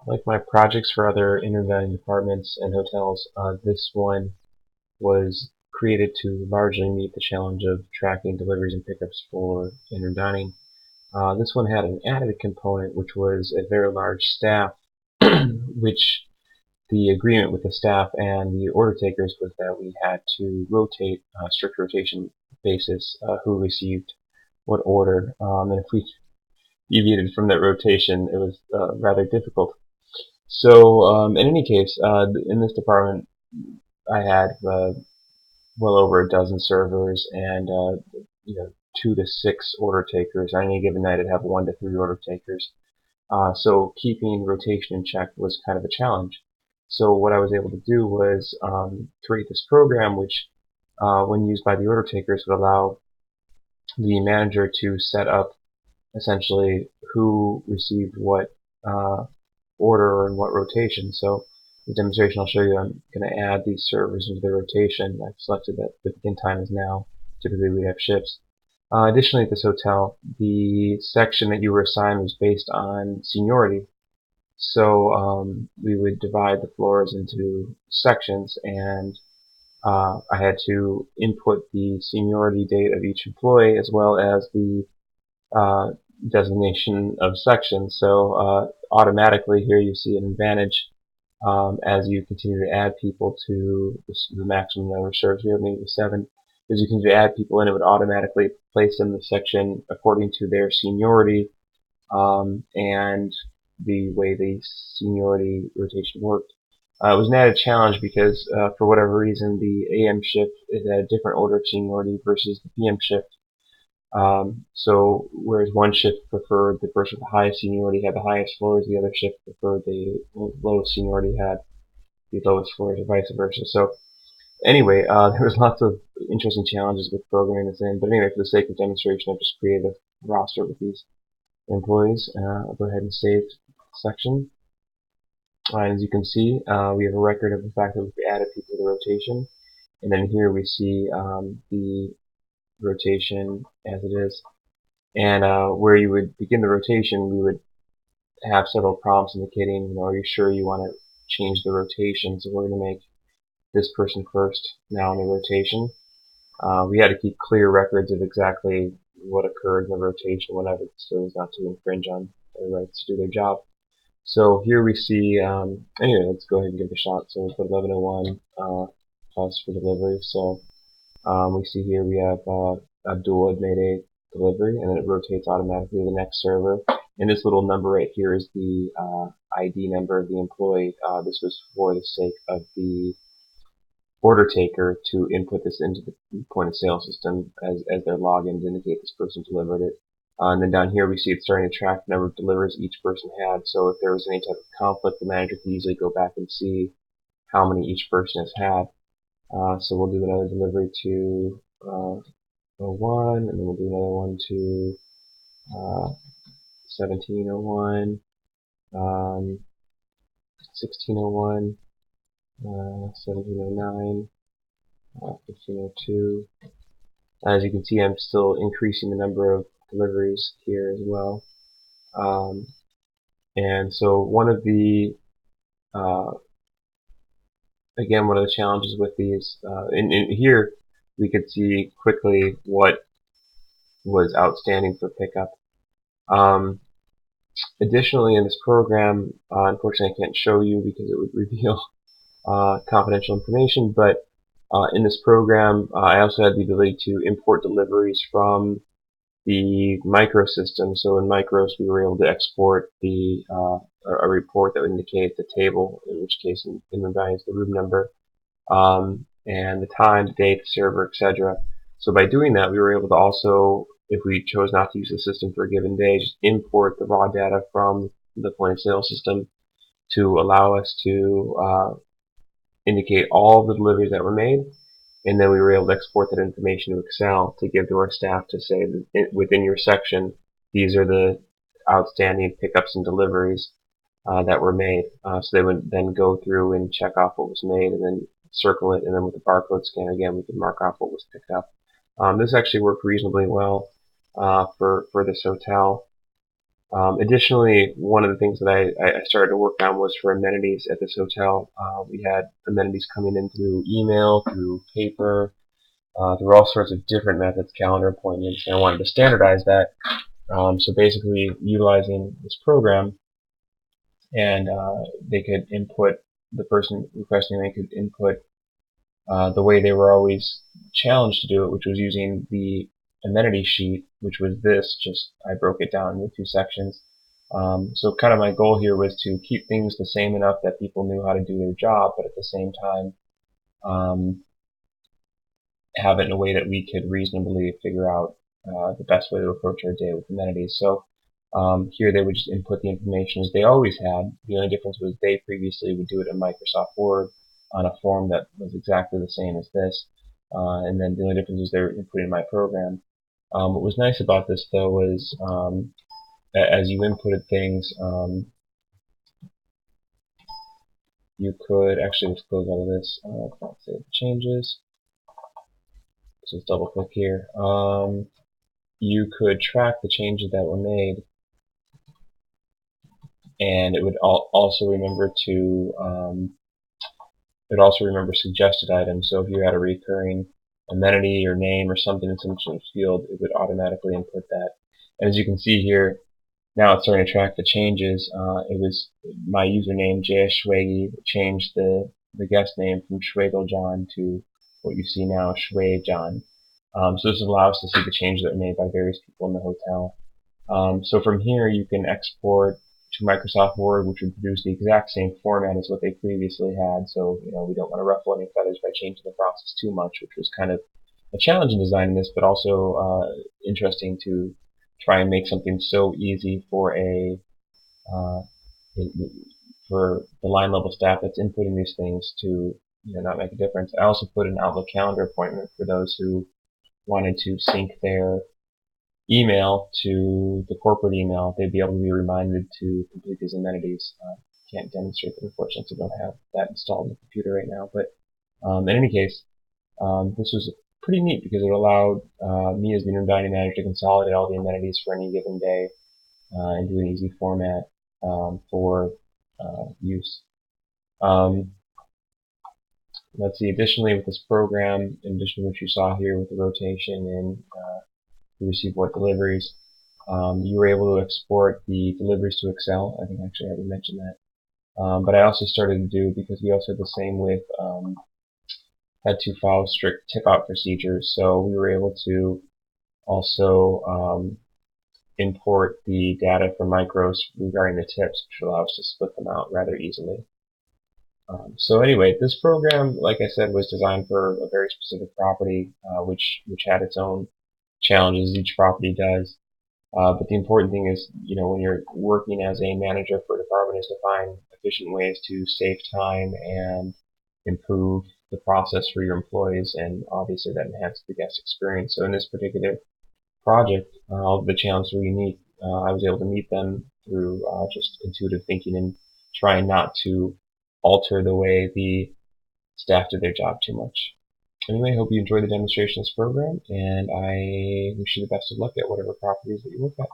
Like my projects for other intervention departments and hotels, this one was created to largely meet the challenge of tracking deliveries and pickups for inner dining. This one had an added component, which was a very large staff, which the agreement with the staff and the order takers was that we had to rotate, strict rotation basis, who received what order. And if we deviated from that rotation, it was rather difficult. So, in any case, in this department, I had well over a dozen servers and 2 to 6 order takers. On any given night, I'd have 1 to 3 order takers. So keeping rotation in check was kind of a challenge. So what I was able to do was create this program, which, when used by the order takers, would allow the manager to set up essentially who received what order and what rotation. So the demonstration I'll show you, I'm going to add these servers into the rotation. I've selected that the begin time is now. Typically we have shifts. Additionally, at this hotel, the section that you were assigned was based on seniority. So we would divide the floors into sections, and I had to input the seniority date of each employee as well as the uh, designation of sections. So automatically here you see an advantage as you continue to add people to the maximum number of servers. We have maybe 7. As you continue to add people in, it would automatically place them in the section according to their seniority and the way the seniority rotation worked. It was an added challenge because, for whatever reason, the AM shift is at a different order of seniority versus the PM shift. So whereas one shift preferred the person with the highest seniority had the highest floors, the other shift preferred the lowest seniority had the lowest floors, or vice versa. So anyway, there was lots of interesting challenges with programming this in. But anyway, for the sake of demonstration, I've just created a roster with these employees. I'll go ahead and save section. And as you can see, we have a record of the fact that we've added people to the rotation. And then here we see the rotation as it is. And where you would begin the rotation, we would have several prompts indicating, are you sure you want to change the rotation? So we're going to make this person first now in the rotation. We had to keep clear records of exactly what occurred in the rotation, whenever, so as not to infringe on their rights to do their job. So here we see, anyway, let's go ahead and give it a shot. So we'll put 1101 plus for delivery. So we see here we have Abdul had made a delivery, and then it rotates automatically to the next server. And this little number right here is the ID number of the employee. This was for the sake of the order taker to input this into the point of sale system as their login to indicate this person delivered it. And then down here we see it's starting to track the number of deliveries each person had. So if there was any type of conflict, the manager can easily go back and see how many each person has had. So we'll do another delivery to 01, and then we'll do another one to 1701, 1601, 1709, 1502. As you can see, I'm still increasing the number of deliveries here as well. And so one of the again, one of the challenges with these, in here we could see quickly what was outstanding for pickup. Additionally, in this program, unfortunately I can't show you because it would reveal confidential information, but in this program I also had the ability to import deliveries from the microsystem. So in Micros we were able to export a report that would indicate the table, in which case in Medallion is the room number, and the time, the date, the server, etc. So by doing that, we were able to also, if we chose not to use the system for a given day, just import the raw data from the point of sale system to allow us to indicate all the deliveries that were made. And then we were able to export that information to Excel to give to our staff to say that within your section, these are the outstanding pickups and deliveries that were made. So they would then go through and check off what was made and then circle it, and then with the barcode scan again we could mark off what was picked up. This actually worked reasonably well for this hotel. Additionally, one of the things that I started to work on was for amenities at this hotel. We had amenities coming in through email, through paper, through all sorts of different methods, calendar appointments, and I wanted to standardize that. So basically, utilizing this program, and they could input, the person requesting they could input the way they were always challenged to do it, which was using the amenity sheet, which was this. Just I broke it down into two sections. So kind of my goal here was to keep things the same enough that people knew how to do their job, but at the same time have it in a way that we could reasonably figure out the best way to approach our day with amenities. So here they would just input the information as they always had. The only difference was they previously would do it in Microsoft Word on a form that was exactly the same as this. And then the only difference was they were inputting my program. What was nice about this though was as you inputted things, you could actually, let's close out of this. Let's save the changes. So let's double click here. You could track the changes that were made, and it would also remember to it would also remember suggested items. So if you had a recurring amenity or name or something in some sort of field, it would automatically input that. And as you can see here, now it's starting to track the changes. It was my username JS Schwagi changed the guest name from Schwagel John to what you see now, Schway John. So this allows us to see the changes that were made by various people in the hotel. So from here you can export to Microsoft Word, which would produce the exact same format as what they previously had. So we don't want to ruffle any feathers by changing the process too much, which was kind of a challenge in designing this, but also interesting to try and make something so easy for uh, for the line level staff that's inputting these things to not make a difference. I also put an Outlook calendar appointment for those who wanted to sync their email to the corporate email. They'd be able to be reminded to complete these amenities. Can't demonstrate that, unfortunately, so I don't have that installed on the computer right now. But in any case, this was pretty neat because it allowed me as the new dining manager to consolidate all the amenities for any given day into an easy format for use. Let's see, additionally with this program, in addition to what you saw here with the rotation and who received what deliveries, you were able to export the deliveries to Excel. I think actually I already mentioned that. But I also started to do, because we also had the same with, had to follow strict tip-out procedures, so we were able to also import the data from Micros regarding the tips, which allows us to split them out rather easily. So anyway, this program, like I said, was designed for a very specific property, which had its own challenges, each property does. But the important thing is, when you're working as a manager for a department, is to find efficient ways to save time and improve the process for your employees, and obviously that enhances the guest experience. So in this particular project, all the challenges were unique. I was able to meet them through just intuitive thinking and trying not to alter the way the staff did their job too much. Anyway, hope you enjoyed the demonstration of this program, and I wish you the best of luck at whatever properties that you work at.